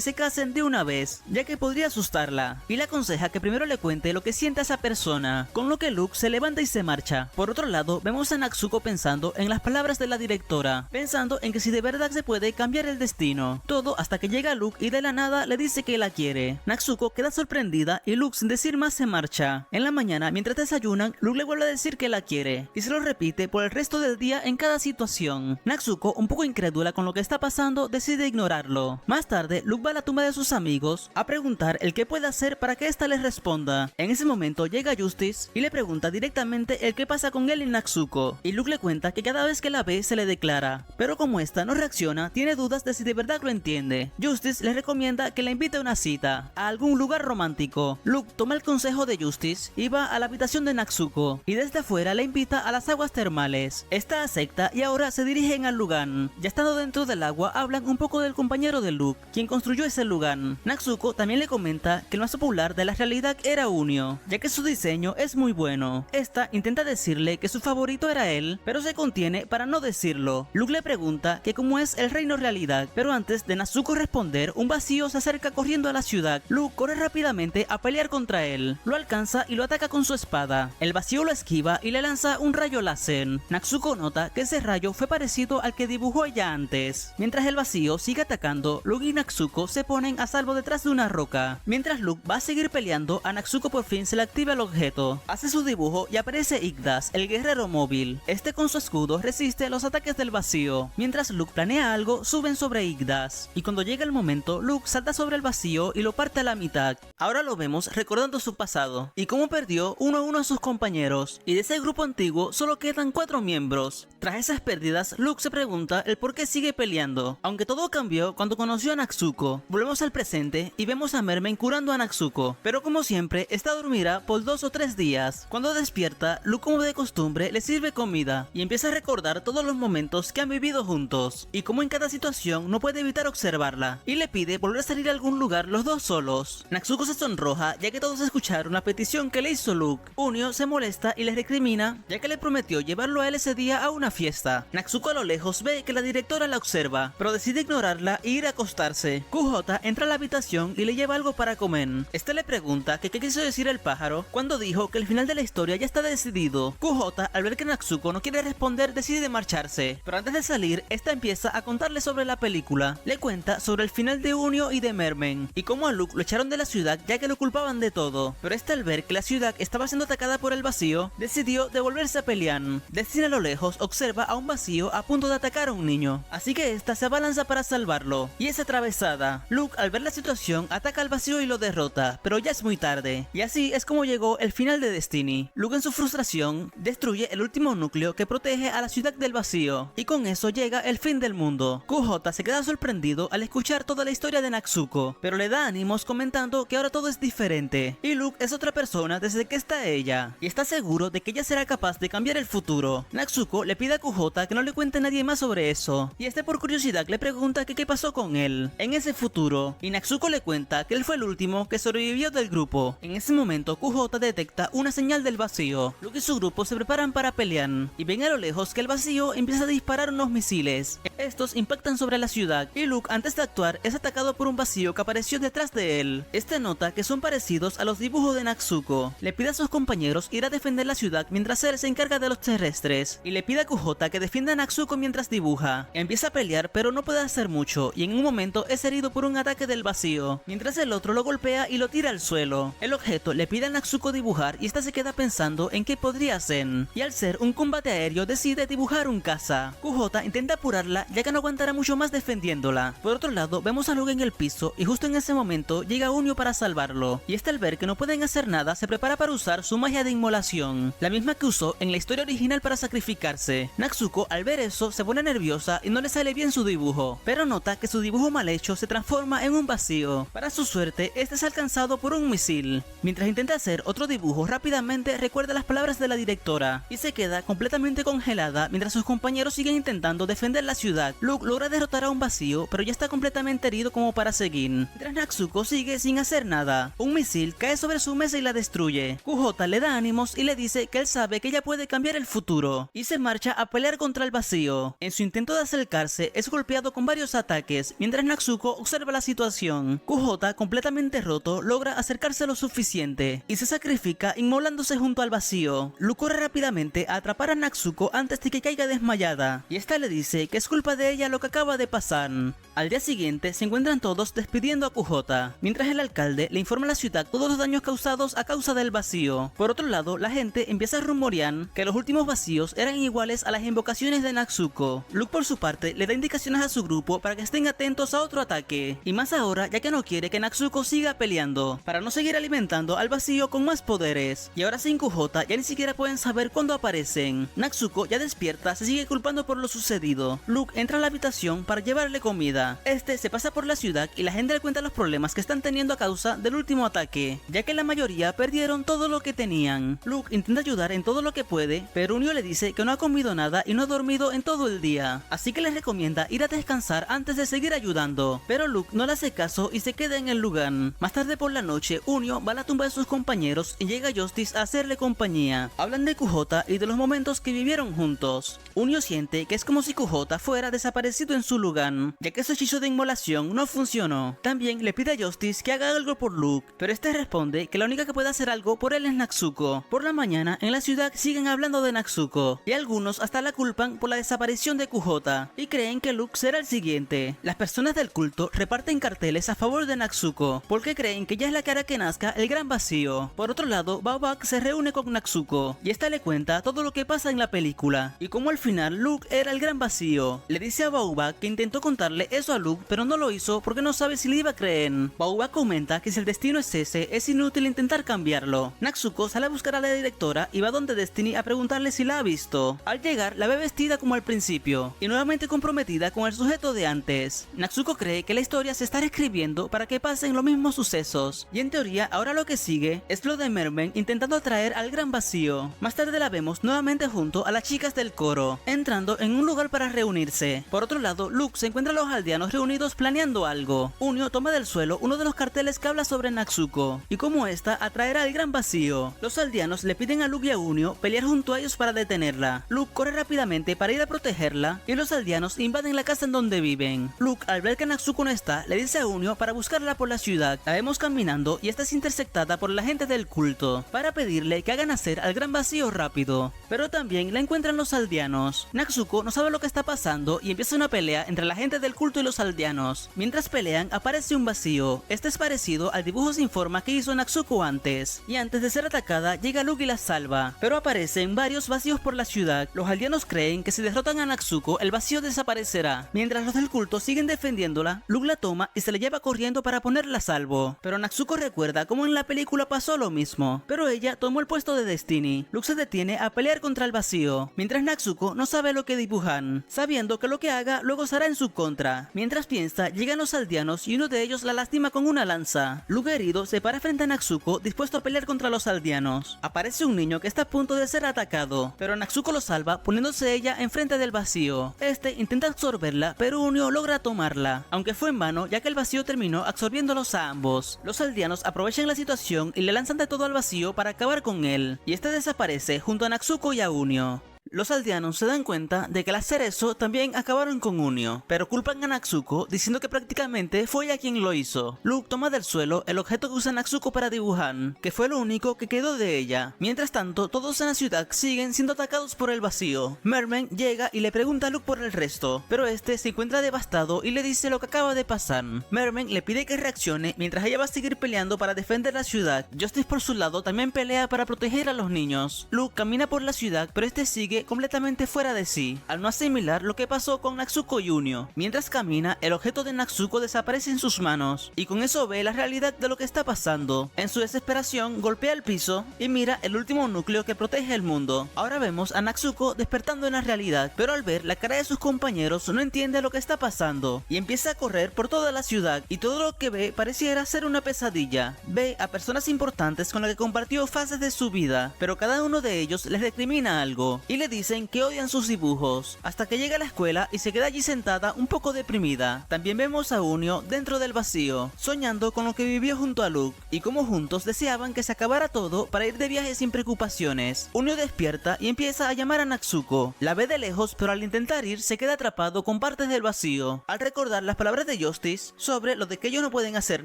se casen de una vez, ya que podría asustarla, y le aconseja que primero le cuente lo que siente a esa persona, con lo que Luke se levanta y se marcha. Por otro lado, vemos a Natsuko pensando en las palabras de la directora, pensando en que si de verdad se puede cambiar el destino. Todo hasta que llega Luke y de la nada le dice que la quiere. Natsuko queda sorprendida y Luke, sin decir más, se marcha. En la mañana, mientras desayunan, Luke le vuelve a decir que la quiere y se lo repite por el resto del día en cada situación. Natsuko, un poco incrédula con lo que está pasando, decide ignorarlo. Más tarde, Luke va a la tumba de sus amigos a preguntar el qué puede hacer para que ésta les responda. En ese momento llega Justice y le pregunta directamente el qué pasa con él y Natsuko, y Luke le cuenta que cada vez que la ve se le declara, pero como esta no reacciona, tiene dudas de si de verdad lo entiende. Justice le recomienda que la invite a una cita, a algún lugar romántico. Luke toma el consejo de Justice y va a la habitación de Natsuko, y desde afuera la invita a las aguas termales. Esta acepta y ahora se dirigen al lugar. Ya estando dentro del agua, hablan un poco del compañero de Luke, quien construyó ese lugar. Natsuko también le comenta que el más popular de la realidad era Unio, ya que su diseño es muy bueno. Esta intenta decirle que su favorito era él, pero se contiene para no decirlo. Luke le pregunta que cómo es el reino realidad, pero antes de Natsuko responder, un vacío se acerca corriendo a la ciudad. Luke corre rápidamente a pelear contra él, lo alcanza y lo ataca con su espada. El vacío lo esquiva y le lanza un rayo láser. Natsuko nota que ese rayo fue parecido al que dibujó ella antes. Mientras el vacío sigue atacando, Luke y Natsuko se ponen a salvo detrás de una roca. Mientras Luke va a seguir peleando, a Natsuko por fin se le activa el objeto. Hace su dibujo y aparece Yggdrasil, el guerrero móvil. Este con su escudo resiste los ataques del vacío. Mientras Luke planea algo, suben sobre Yggdrasil, y cuando llega el momento, Luke salta sobre el vacío y lo parte a la mitad. Ahora lo vemos recordando su pasado y cómo perdió uno a uno a sus compañeros, y de ese grupo antiguo solo quedan 4 miembros. Tras esas pérdidas, Luke se pregunta el por qué sigue peleando, aunque todo cambió cuando conoció a Natsuko. Volvemos al presente y vemos a Mermen curando a Natsuko, pero como siempre, esta dormirá por 2 o 3 días. Cuando despierta, Luke, como de costumbre, le sirve comida y empieza a recordar todos los momentos que han vivido juntos, y como en cada situación no puede evitar observarla, y le pide volver a salir a algún lugar los dos solos. Natsuko se sonroja ya que todos escucharon la petición que le hizo Luke. Unio se molesta y le recrimina ya que le prometió llevarlo a él ese día a una fiesta. Natsuko a lo lejos ve que la directora la observa, pero decide ignorarla e ir a acostarse. Kujota entra a la habitación y le lleva algo para comer. Este le pregunta que qué quiso decir el pájaro cuando dijo que el final de la historia ya está decidido. Kujota, al ver que Natsuko no quiere responder, decide marcharse, pero antes de salir, esta empieza a contarle sobre la película. Le cuenta sobre el final de Unio y de Mermen, y cómo a Luke lo echaron de la ciudad ya que lo culpaban de todo, pero este, al ver que la ciudad estaba siendo atacada por el vacío, decidió devolverse a pelear. Destiny a lo lejos observa a un vacío a punto de atacar a un niño, así que esta se abalanza para salvarlo, y es atravesada. Luke, al ver la situación, ataca al vacío y lo derrota, pero ya es muy tarde, y así es como llegó el final de Destiny. Luke, en su frustración, destruye el último núcleo núcleo que protege a la ciudad del vacío, y con eso llega el fin del mundo. QJ se queda sorprendido al escuchar toda la historia de Natsuko, pero le da ánimos comentando que ahora todo es diferente, y Luke es otra persona desde que está ella, y está seguro de que ella será capaz de cambiar el futuro. Natsuko le pide a QJ que no le cuente a nadie más sobre eso, y este por curiosidad le pregunta que qué pasó con él en ese futuro, y Natsuko le cuenta que él fue el último que sobrevivió del grupo. En ese momento QJ detecta una señal del vacío. Luke y su grupo se preparan para pelear, y ven a lo lejos que el vacío empieza a disparar unos misiles. Estos impactan sobre la ciudad, y Luke antes de actuar es atacado por un vacío que apareció detrás de él. Este nota que son parecidos a los dibujos de Natsuko. Le pide a sus compañeros ir a defender la ciudad mientras él se encarga de los terrestres, y le pide a QJ que defienda a Natsuko mientras dibuja. Empieza a pelear pero no puede hacer mucho, y en un momento es herido por un ataque del vacío, mientras el otro lo golpea y lo tira al suelo. El objeto le pide a Natsuko dibujar y esta se queda pensando en qué podría ser, y al ser un combate aéreo decide dibujar un caza. QJ intenta apurarla ya que no aguantará mucho más defendiéndola. Por otro lado vemos a Luke en el piso y justo en ese momento llega Unio para salvarlo, y este al ver que no pueden hacer nada se prepara para usar su magia de inmolación, la misma que usó en la historia original para sacrificarse. Natsuko al ver eso se pone nerviosa y no le sale bien su dibujo, pero nota que su dibujo mal hecho se transforma en un vacío. Para su suerte este es alcanzado por un misil. Mientras intenta hacer otro dibujo rápidamente recuerda las palabras de la directora y se queda completamente congelada mientras sus compañeros siguen intentando defender la ciudad. Luke logra derrotar a un vacío pero ya está completamente herido como para seguir, mientras Natsuko sigue sin hacer nada. Un misil cae sobre su mesa y la destruye. QJ le da ánimos y le dice que él sabe que ella puede cambiar el futuro, y se marcha a pelear contra el vacío. En su intento de acercarse es golpeado con varios ataques, mientras Natsuko observa la situación. QJ, completamente roto, logra acercarse lo suficiente y se sacrifica inmolándose junto al vacío. Luke corre rápidamente a atrapar a Natsuko antes de que caiga desmayada, y esta le dice que es culpa de ella lo que acaba de pasar. Al día siguiente se encuentran todos despidiendo a QJ, mientras el alcalde le informa a la ciudad todos los daños causados a causa del vacío. Por otro lado, la gente empieza a rumorear que los últimos vacíos eran iguales a las invocaciones de Natsuko. Luke por su parte le da indicaciones a su grupo para que estén atentos a otro ataque, y más ahora ya que no quiere que Natsuko siga peleando, para no seguir alimentando al vacío con más poderes. Y ahora sin QJ ya ni siquiera pueden saber cuándo aparecen. Natsuko ya despierta se sigue culpando por lo sucedido. Luke entra a la habitación para llevarle comida. Este se pasa por la ciudad y la gente le cuenta los problemas que están teniendo a causa del último ataque, ya que la mayoría perdieron todo lo que tenían. Luke intenta ayudar en todo lo que puede, pero Unio le dice que no ha comido nada y no ha dormido en todo el día, así que les recomienda ir a descansar antes de seguir ayudando, pero Luke no le hace caso y se queda en el lugar. Más tarde por la noche, Unio va a la tumba de sus compañeros y llega Justice a hacerle compañía. Hablan de QJ y de los momentos que vivieron juntos. Unio siente que es como si QJ fuera desaparecido en su lugar, ya que su hechizo de inmolación no funcionó. También le pide a Justice que haga algo por Luke, pero este responde que la única que puede hacer algo por él es Natsuko. Por la mañana, en la ciudad siguen hablando de Natsuko, y algunos hasta la culpan por la desaparición de QJ, y creen que Luke será el siguiente. Las personas del culto reparten carteles a favor de Natsuko, porque creen que ella es la que hará que nazca el gran vacío. Por otro lado, Baobak se reúne con Natsuko, y esta le cuenta todo lo que pasa en la película, y como al final Luke era el gran vacío. Le dice a Baobak que intentó contarle eso a Luke, pero no lo hizo porque no sabe si le iba a creer. Baobak comenta que si el destino es ese, es inútil intentar cambiarlo. Natsuko sale a buscar a la directora y va donde Destiny a preguntarle si la ha visto. Al llegar, la ve vestida como al principio, y nuevamente comprometida con el sujeto de antes. Natsuko cree que la historia se está reescribiendo para que pasen los mismos sucesos, y en teoría ahora lo que sigue es lo de Mermen intentando atraer al gran vacío. Más tarde la vemos nuevamente junto a las chicas del coro, entrando en un lugar para reunirse. Por otro lado, Luke se encuentra a los aldeanos reunidos planeando algo. Unio toma del suelo uno de los carteles que habla sobre Natsuko, y cómo esta atraerá al gran vacío. Los aldeanos le piden a Luke y a Unio pelear junto a ellos para detenerla. Luke corre rápidamente para ir a protegerla, y los aldeanos invaden la casa en donde viven. Luke, al ver que Natsuko no está, le dice a Unio para buscarla por la ciudad. La vemos caminando y esta es interceptada por la gente del culto, para pedirle que hagan nacer al gran vacío rápido, pero también la encuentran los aldeanos. Natsuko no sabe lo que está pasando y empieza una pelea entre la gente del culto y los aldeanos. Mientras pelean, aparece un vacío. Este es parecido al dibujo sin forma que hizo Natsuko antes, y antes de ser atacada llega Luke y la salva, pero aparecen varios vacíos por la ciudad. Los aldeanos creen que si derrotan a Natsuko el vacío desaparecerá. Mientras los del culto siguen defendiéndola, Luke la toma y se la lleva corriendo para ponerla a salvo, pero Natsuko recuerda cómo en la película pasó lo mismo, pero ella tomó el puesto de Destiny. Luke se detiene a pelear contra contra el vacío, mientras Natsuko no sabe lo que dibujan, sabiendo que lo que haga luego será en su contra. Mientras piensa, llegan los aldeanos y uno de ellos la lastima con una lanza. Luke, herido, se para frente a Natsuko dispuesto a pelear contra los aldeanos. Aparece un niño que está a punto de ser atacado, pero Natsuko lo salva poniéndose ella enfrente del vacío. Este intenta absorberla, pero Unio logra tomarla, aunque fue en vano ya que el vacío terminó absorbiéndolos a ambos. Los aldeanos aprovechan la situación y le lanzan de todo al vacío para acabar con él, y este desaparece junto a Natsuko y a Unio. Los aldeanos se dan cuenta de que al hacer eso también acabaron con Unio, pero culpan a Natsuko diciendo que prácticamente fue ella quien lo hizo. Luke toma del suelo el objeto que usa Natsuko para dibujar, que fue lo único que quedó de ella. Mientras tanto, todos en la ciudad siguen siendo atacados por el vacío. Merman llega y le pregunta a Luke por el resto, pero este se encuentra devastado y le dice lo que acaba de pasar. Merman le pide que reaccione mientras ella va a seguir peleando para defender la ciudad. Justice por su lado también pelea para proteger a los niños. Luke camina por la ciudad, pero este sigue completamente fuera de sí, al no asimilar lo que pasó con Natsuko y Unio. Mientras camina, el objeto de Natsuko desaparece en sus manos, y con eso ve la realidad de lo que está pasando. En su desesperación, golpea el piso y mira el último núcleo que protege el mundo. Ahora vemos a Natsuko despertando en la realidad, pero al ver la cara de sus compañeros no entiende lo que está pasando, y empieza a correr por toda la ciudad, y todo lo que ve pareciera ser una pesadilla. Ve a personas importantes con las que compartió fases de su vida, pero cada uno de ellos les recrimina algo, y le dicen que odian sus dibujos, hasta que llega a la escuela y se queda allí sentada un poco deprimida. También vemos a Unio dentro del vacío, soñando con lo que vivió junto a Luke, y cómo juntos deseaban que se acabara todo para ir de viaje sin preocupaciones. Unio despierta y empieza a llamar a Natsuko. La ve de lejos, pero al intentar ir se queda atrapado con partes del vacío. Al recordar las palabras de Justice sobre lo de que ellos no pueden hacer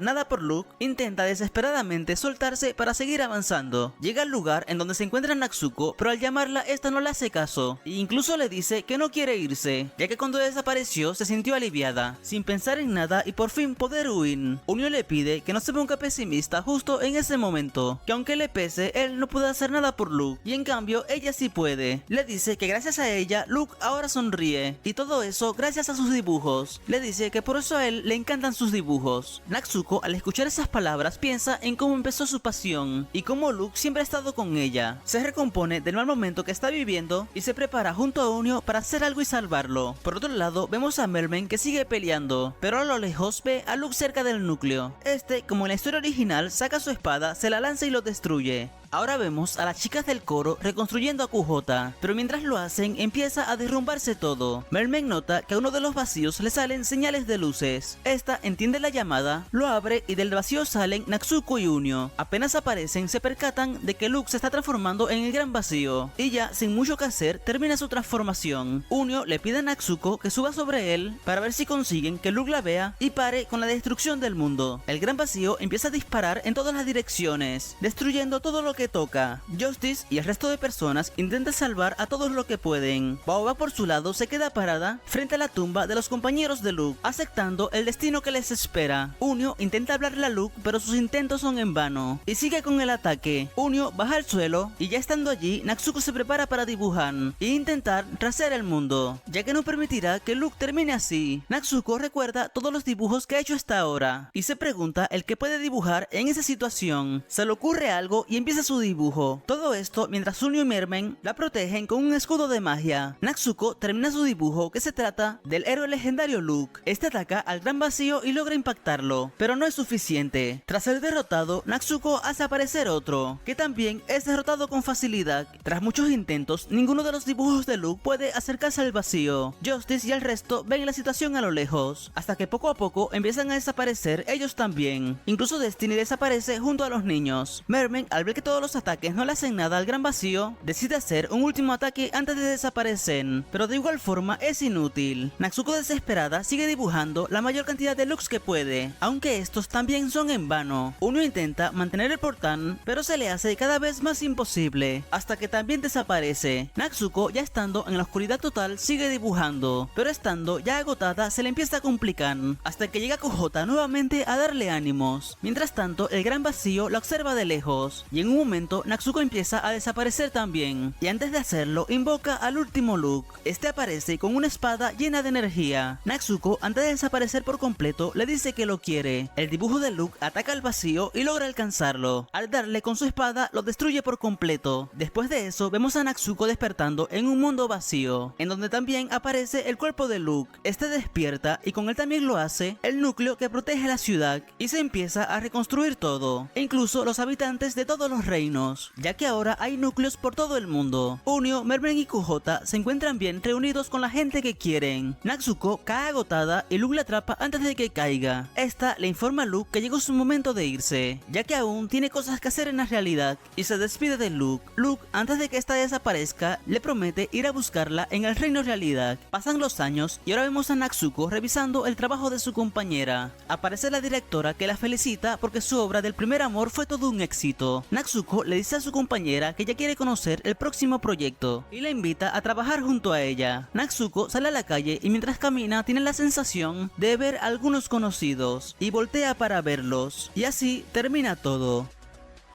nada por Luke, intenta desesperadamente soltarse para seguir avanzando. Llega al lugar en donde se encuentra Natsuko, pero al llamarla esta no le hace caso, e incluso le dice que no quiere irse, ya que cuando desapareció se sintió aliviada, sin pensar en nada y por fin poder huir. Unio le pide que no se ponga pesimista justo en ese momento, que aunque le pese, él no puede hacer nada por Luke, y en cambio ella sí puede. Le dice que gracias a ella, Luke ahora sonríe, y todo eso gracias a sus dibujos. Le dice que por eso a él le encantan sus dibujos. Natsuko, al escuchar esas palabras, piensa en cómo empezó su pasión, y cómo Luke siempre ha estado con ella. Se recompone del mal momento que está viviendo, y se prepara junto a Unio para hacer algo y salvarlo. Por otro lado, vemos a Merman que sigue peleando, pero a lo lejos ve a Luke cerca del núcleo. Este, como en la historia original, saca su espada, se la lanza y lo destruye. Ahora vemos a las chicas del coro reconstruyendo a QJ, pero mientras lo hacen empieza a derrumbarse todo. Merman nota que a uno de los vacíos le salen señales de luces. Esta entiende la llamada, lo abre y del vacío salen Natsuko y Unio. Apenas aparecen se percatan de que Luke se está transformando en el gran vacío, y ya sin mucho que hacer termina su transformación. Unio le pide a Natsuko que suba sobre él para ver si consiguen que Luke la vea y pare con la destrucción del mundo. El gran vacío empieza a disparar en todas las direcciones, destruyendo todo lo que toca. Justice y el resto de personas intentan salvar a todos lo que pueden. Baoba por su lado se queda parada frente a la tumba de los compañeros de Luke, aceptando el destino que les espera. Unio intenta hablarle a Luke, pero sus intentos son en vano, y sigue con el ataque. Unio baja al suelo, y ya estando allí, Natsuko se prepara para dibujar e intentar trasear el mundo, ya que no permitirá que Luke termine así. Natsuko recuerda todos los dibujos que ha hecho hasta ahora, y se pregunta el que puede dibujar en esa situación. Se le ocurre algo y empieza su dibujo. Todo esto mientras Unio y Merman la protegen con un escudo de magia. Natsuko termina su dibujo, que se trata del héroe legendario Luke. Este ataca al gran vacío y logra impactarlo, pero no es suficiente. Tras ser derrotado, Natsuko hace aparecer otro, que también es derrotado con facilidad. Tras muchos intentos, ninguno de los dibujos de Luke puede acercarse al vacío. Justice y el resto ven la situación a lo lejos, hasta que poco a poco empiezan a desaparecer ellos también. Incluso Destiny desaparece junto a los niños. Merman, al ver que todos los ataques no le hacen nada al gran vacío, decide hacer un último ataque antes de desaparecer, pero de igual forma es inútil. Natsuko, desesperada, sigue dibujando la mayor cantidad de looks que puede, aunque estos también son en vano. Uno intenta mantener el portal, pero se le hace cada vez más imposible, hasta que también desaparece. Natsuko, ya estando en la oscuridad total, sigue dibujando, pero estando ya agotada se le empieza a complicar, hasta que llega QJ nuevamente a darle ánimos. Mientras tanto, el gran vacío la observa de lejos, y en un momento Natsuko empieza a desaparecer también, y antes de hacerlo invoca al último Luke. Este aparece con una espada llena de energía. Natsuko, antes de desaparecer por completo, le dice que lo quiere. El dibujo de Luke ataca al vacío y logra alcanzarlo. Al darle con su espada lo destruye por completo. Después de eso vemos a Natsuko despertando en un mundo vacío, en donde también aparece el cuerpo de Luke. Este despierta y con él también lo hace el núcleo que protege la ciudad, y se empieza a reconstruir todo, e incluso los habitantes de todos los reinos, ya que ahora hay núcleos por todo el mundo. Unio, Mermen y Kujota se encuentran bien reunidos con la gente que quieren. Natsuko cae agotada y Luke la atrapa antes de que caiga. Esta le informa a Luke que llegó su momento de irse, ya que aún tiene cosas que hacer en la realidad, y se despide de Luke. Luke, antes de que esta desaparezca, le promete ir a buscarla en el reino realidad. Pasan los años y ahora vemos a Natsuko revisando el trabajo de su compañera. Aparece la directora que la felicita porque su obra del primer amor fue todo un éxito. Natsuko le dice a su compañera que ya quiere conocer el próximo proyecto y la invita a trabajar junto a ella. Natsuko sale a la calle y mientras camina tiene la sensación de ver a algunos conocidos y voltea para verlos, y así termina todo.